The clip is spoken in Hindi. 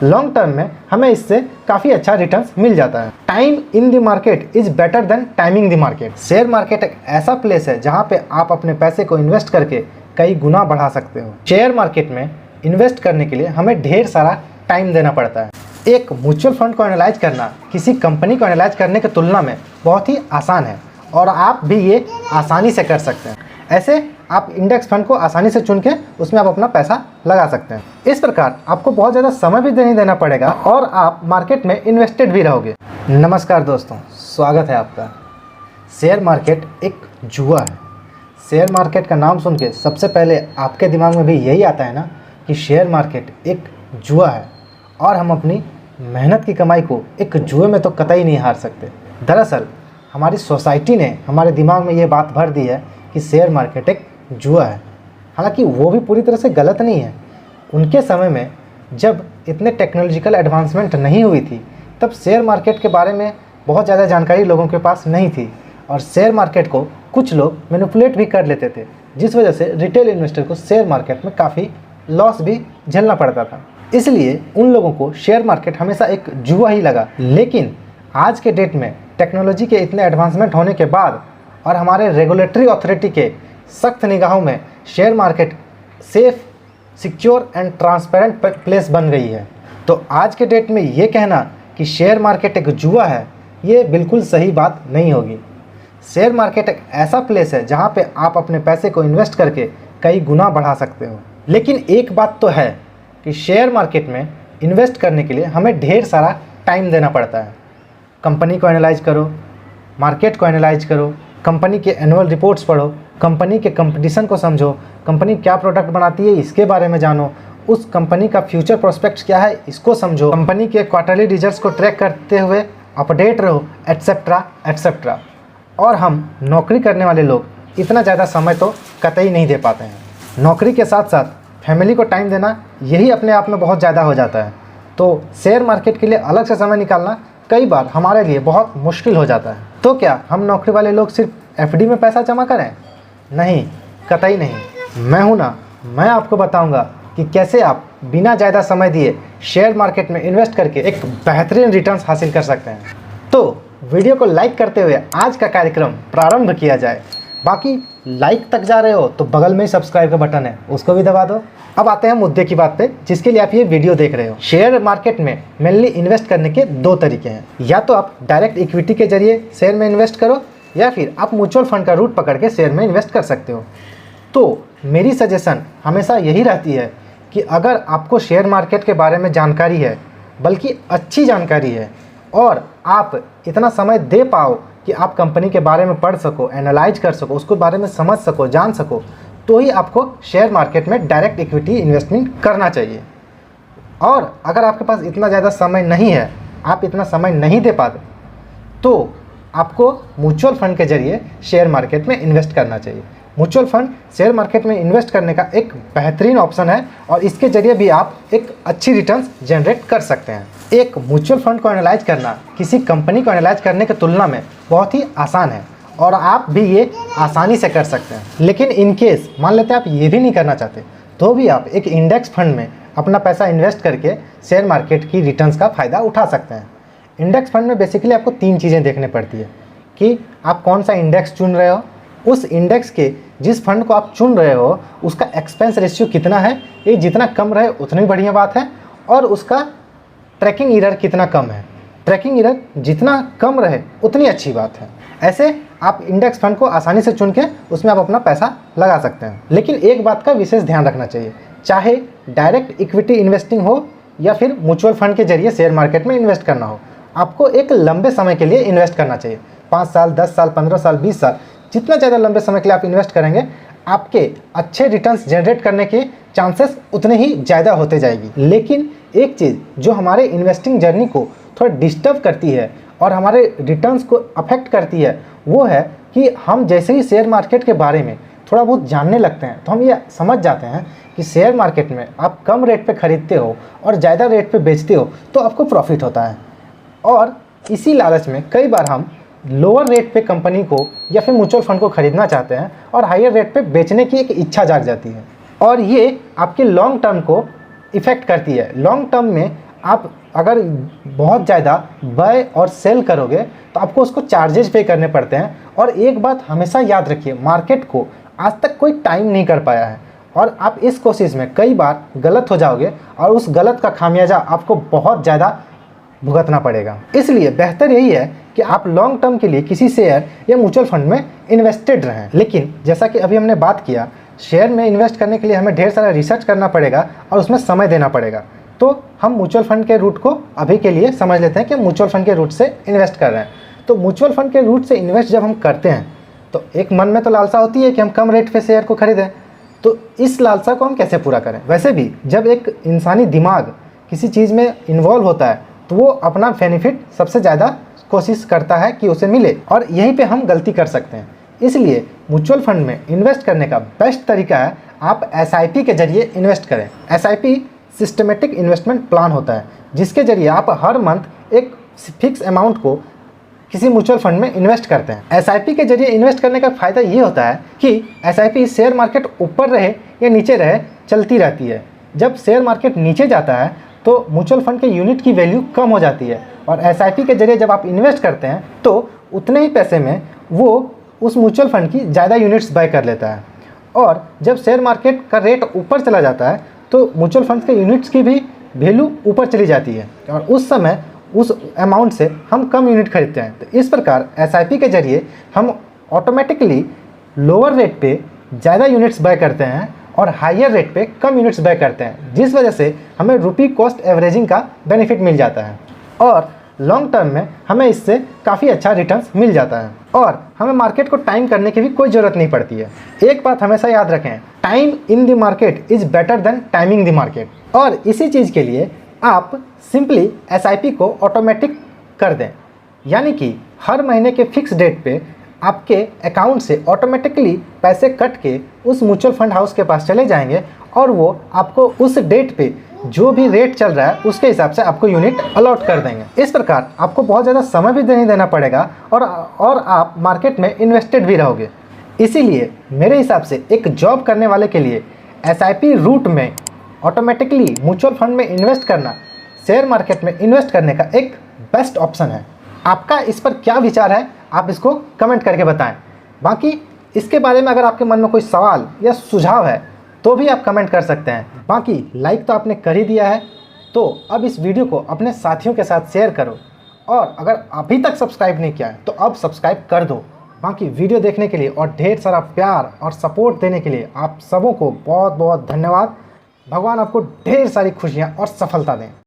लॉन्ग टर्म में हमें इससे काफ़ी अच्छा रिटर्न्स मिल जाता है। Time in the market is better than timing the market. Share market एक ऐसा प्लेस है जहाँ पे आप अपने पैसे को इन्वेस्ट करके कई गुना बढ़ा सकते हो। शेयर मार्केट में इन्वेस्ट करने के लिए हमें ढेर सारा टाइम देना पड़ता है। एक म्यूचुअल फंड को एनालाइज करना किसी कंपनी को एनालाइज करने की तुलना में बहुत ही आसान है और आप भी ये आसानी से कर सकते हैं। ऐसे आप इंडेक्स फंड को आसानी से चुन के उसमें आप अपना पैसा लगा सकते हैं। इस प्रकार आपको बहुत ज़्यादा समय भी नहीं देना पड़ेगा और आप मार्केट में इन्वेस्टेड भी रहोगे। नमस्कार दोस्तों, स्वागत है आपका। शेयर मार्केट एक जुआ है। शेयर मार्केट का नाम सुन के सबसे पहले आपके दिमाग में भी यही आता है ना कि शेयर मार्केट एक जुआ है और हम अपनी मेहनत की कमाई को एक जुए में तो कतई नहीं हार सकते। दरअसल हमारी सोसाइटी ने हमारे दिमाग में ये बात भर दी है कि शेयर मार्केट एक जुआ है। हालांकि वो भी पूरी तरह से गलत नहीं है। उनके समय में जब इतने टेक्नोलॉजिकल एडवांसमेंट नहीं हुई थी तब शेयर मार्केट के बारे में बहुत ज़्यादा जानकारी लोगों के पास नहीं थी और शेयर मार्केट को कुछ लोग मैनिपुलेट भी कर लेते थे, जिस वजह से रिटेल इन्वेस्टर को शेयर मार्केट में काफ़ी लॉस भी झेलना पड़ता था। इसलिए उन लोगों को शेयर मार्केट हमेशा एक जुआ ही लगा। लेकिन आज के डेट में टेक्नोलॉजी के इतने एडवांसमेंट होने के बाद और हमारे रेगुलेटरी अथॉरिटी के सख्त निगाहों में share market safe, secure and transparent place बन गई है। तो आज के डेट में ये कहना कि शेयर मार्केट एक जुआ है, ये बिल्कुल सही बात नहीं होगी। शेयर मार्केट एक ऐसा प्लेस है जहाँ पे आप अपने पैसे को इन्वेस्ट करके कई गुना बढ़ा सकते हो। लेकिन एक बात तो है कि शेयर मार्केट में इन्वेस्ट करने के लिए हमें ढेर सारा टाइम देना पड़ता है। कंपनी को एनालाइज करो, मार्केट को एनालाइज करो, कंपनी के एनुअल रिपोर्ट्स पढ़ो, कंपनी के कंपटीशन को समझो, कंपनी क्या प्रोडक्ट बनाती है इसके बारे में जानो, उस कंपनी का फ्यूचर प्रोस्पेक्ट्स क्या है इसको समझो, कंपनी के क्वार्टरली रिजल्ट्स को ट्रैक करते हुए अपडेट रहो, एट्सेट्रा एट्सेट्रा। और हम नौकरी करने वाले लोग इतना ज़्यादा समय तो कतई नहीं दे पाते हैं। नौकरी के साथ साथ फैमिली को टाइम देना यही अपने आप में बहुत ज़्यादा हो जाता है। तो शेयर मार्केट के लिए अलग से समय निकालना कई बार हमारे लिए बहुत मुश्किल हो जाता है। तो क्या हम नौकरी वाले लोग सिर्फ एफडी में पैसा जमा करें? नहीं, कतई नहीं। मैं हूं ना, मैं आपको बताऊंगा कि कैसे आप बिना ज़्यादा समय दिए शेयर मार्केट में इन्वेस्ट करके एक बेहतरीन रिटर्न्स हासिल कर सकते हैं। तो वीडियो को लाइक करते हुए आज का कार्यक्रम प्रारंभ किया जाए। बाकी लाइक तक जा रहे हो तो बगल में ही सब्सक्राइब का बटन है, उसको भी दबा दो। अब आते हैं मुद्दे की बात पे जिसके लिए आप ये वीडियो देख रहे हो। शेयर मार्केट में मेनली इन्वेस्ट करने के दो तरीके हैं। या तो आप डायरेक्ट इक्विटी के जरिए शेयर में इन्वेस्ट करो या फिर आप म्यूचुअल फंड का रूट पकड़ के शेयर में इन्वेस्ट कर सकते हो। तो मेरी सजेशन हमेशा यही रहती है कि अगर आपको शेयर मार्केट के बारे में जानकारी है, बल्कि अच्छी जानकारी है, और आप इतना समय दे पाओ कि आप कंपनी के बारे में पढ़ सको, एनालाइज कर सको, उसके बारे में समझ सको, जान सको, तो ही आपको शेयर मार्केट में डायरेक्ट इक्विटी इन्वेस्टमेंट करना चाहिए। और अगर आपके पास इतना ज़्यादा समय नहीं है, आप इतना समय नहीं दे पाते, तो आपको म्यूचुअल फंड के जरिए शेयर मार्केट में इन्वेस्ट करना चाहिए। म्यूचुअल फंड शेयर मार्केट में इन्वेस्ट करने का एक बेहतरीन ऑप्शन है और इसके जरिए भी आप एक अच्छी रिटर्न्स जनरेट कर सकते हैं। एक म्यूचुअल फंड को एनालाइज करना किसी कंपनी को एनालाइज करने की तुलना में बहुत ही आसान है और आप भी ये आसानी से कर सकते हैं। लेकिन इन केस मान लेते हैं आप ये भी नहीं करना चाहते, तो भी आप एक इंडेक्स फंड में अपना पैसा इन्वेस्ट करके शेयर मार्केट की रिटर्न्स का फ़ायदा उठा सकते हैं। इंडेक्स फंड में बेसिकली आपको तीन चीज़ें देखने पड़ती है कि आप कौन सा इंडेक्स चुन रहे हो, उस इंडेक्स के जिस फंड को आप चुन रहे हो उसका एक्सपेंस रेशियो कितना है, ये जितना कम रहे उतनी बढ़िया बात है, और उसका ट्रैकिंग एरर कितना कम है। ट्रैकिंग एरर जितना कम रहे उतनी अच्छी बात है। ऐसे आप इंडेक्स फंड को आसानी से चुन के उसमें आप अपना पैसा लगा सकते हैं। लेकिन एक बात का विशेष ध्यान रखना चाहिए, चाहे डायरेक्ट इक्विटी इन्वेस्टिंग हो या फिर म्यूचुअल फंड के जरिए शेयर मार्केट में इन्वेस्ट करना हो, आपको एक लंबे समय के लिए इन्वेस्ट करना चाहिए। 5 साल, 10 साल, 15 साल, 20 साल, जितना ज़्यादा लंबे समय के लिए आप इन्वेस्ट करेंगे, आपके अच्छे रिटर्न्स जनरेट करने के चांसेस उतने ही ज़्यादा होते जाएगी। लेकिन एक चीज़ जो हमारे इन्वेस्टिंग जर्नी को थोड़ा डिस्टर्ब करती है और हमारे रिटर्न्स को अफेक्ट करती है, वो है कि हम जैसे ही शेयर मार्केट के बारे में थोड़ा बहुत जानने लगते हैं तो हम ये समझ जाते हैं कि शेयर मार्केट में आप कम रेट पे ख़रीदते हो और ज़्यादा रेट पे बेचते हो तो आपको प्रॉफिट होता है। और इसी लालच में कई बार हम लोअर रेट पे कंपनी को या फिर म्यूचुअल फंड को खरीदना चाहते हैं और हायर रेट पे बेचने की एक इच्छा जाग जाती है और ये आपके लॉन्ग टर्म को इफ़ेक्ट करती है। लॉन्ग टर्म में आप अगर बहुत ज़्यादा बाय और सेल करोगे तो आपको उसको चार्जेस पे करने पड़ते हैं। और एक बात हमेशा याद रखिए, मार्केट को आज तक कोई टाइम नहीं कर पाया है और आप इस कोशिश में कई बार गलत हो जाओगे और उस गलत का खामियाजा आपको बहुत ज़्यादा भुगतना पड़ेगा। इसलिए बेहतर यही है कि आप लॉन्ग टर्म के लिए किसी शेयर या म्यूचुअल फंड में इन्वेस्टेड रहें। लेकिन जैसा कि अभी हमने बात किया, शेयर में इन्वेस्ट करने के लिए हमें ढेर सारा रिसर्च करना पड़ेगा और उसमें समय देना पड़ेगा। तो हम म्यूचुअल फंड के रूट को अभी के लिए समझ लेते हैं कि म्यूचुअल फंड के रूट से इन्वेस्ट कर रहे हैं। तो म्यूचुअल फंड के रूट से इन्वेस्ट जब हम करते हैं तो एक मन में तो लालसा होती है कि हम कम रेट पे शेयर को खरीदें। तो इस लालसा को हम कैसे पूरा करें? वैसे भी जब एक इंसानी दिमाग किसी चीज़ में इन्वॉल्व होता है तो वो अपना बेनिफिट सबसे ज़्यादा कोशिश करता है कि उसे मिले, और यहीं पे हम गलती कर सकते हैं। इसलिए म्यूचुअल फंड में इन्वेस्ट करने का बेस्ट तरीका है आप SIP के जरिए इन्वेस्ट करें। SIP सिस्टमेटिक इन्वेस्टमेंट प्लान होता है जिसके जरिए आप हर मंथ एक फिक्स अमाउंट को किसी म्यूचुअल फंड में इन्वेस्ट करते हैं। SIP के जरिए इन्वेस्ट करने का फ़ायदा ये होता है कि SIP शेयर मार्केट ऊपर रहे या नीचे रहे चलती रहती है। जब शेयर मार्केट नीचे जाता है तो म्यूचुअल फंड के यूनिट की वैल्यू कम हो जाती है, और SIP के जरिए जब आप इन्वेस्ट करते हैं तो उतने ही पैसे में वो उस म्यूचुअल फंड की ज़्यादा यूनिट्स बाय कर लेता है। और जब शेयर मार्केट का रेट ऊपर चला जाता है तो म्यूचुअल फंड्स के यूनिट्स की भी वैल्यू ऊपर चली जाती है, और उस समय उस अमाउंट से हम कम यूनिट खरीदते हैं। तो इस प्रकार SIP के जरिए हम ऑटोमेटिकली लोअर रेट पे ज़्यादा यूनिट्स बाय करते हैं और हायर रेट पे कम यूनिट्स बाय करते हैं, जिस वजह से हमें रुपी कॉस्ट एवरेजिंग का बेनिफिट मिल जाता है और लॉन्ग टर्म में हमें इससे काफ़ी अच्छा रिटर्न्स मिल जाता है और हमें मार्केट को टाइम करने की भी कोई ज़रूरत नहीं पड़ती है। एक बात हमेशा याद रखें, time in the market is better than timing the market. और इसी चीज़ के लिए आप सिंपली SIP को ऑटोमेटिक कर दें, यानी कि हर महीने के फिक्स डेट पे आपके अकाउंट से ऑटोमेटिकली पैसे कट के उस म्यूचुअल फंड हाउस के पास चले जाएंगे और वो आपको उस डेट पे जो भी रेट चल रहा है उसके हिसाब से आपको यूनिट अलॉट कर देंगे। इस प्रकार आपको बहुत ज़्यादा समय भी नहीं देना पड़ेगा और आप मार्केट में इन्वेस्टेड भी रहोगे। इसीलिए मेरे हिसाब से एक जॉब करने वाले के लिए SIP रूट में ऑटोमेटिकली म्यूचुअल फंड में इन्वेस्ट करना शेयर मार्केट में इन्वेस्ट करने का एक बेस्ट ऑप्शन है। आपका इस पर क्या विचार है, आप इसको कमेंट करके बताएं। बाकी इसके बारे में अगर आपके मन में कोई सवाल या सुझाव है तो भी आप कमेंट कर सकते हैं। बाकी लाइक तो आपने कर ही दिया है, तो अब इस वीडियो को अपने साथियों के साथ शेयर करो, और अगर अभी तक सब्सक्राइब नहीं किया है तो अब सब्सक्राइब कर दो। बाकी वीडियो देखने के लिए और ढेर सारा प्यार और सपोर्ट देने के लिए आप सबों को बहुत बहुत धन्यवाद। भगवान आपको ढेर सारी खुशियाँ और सफलता दें।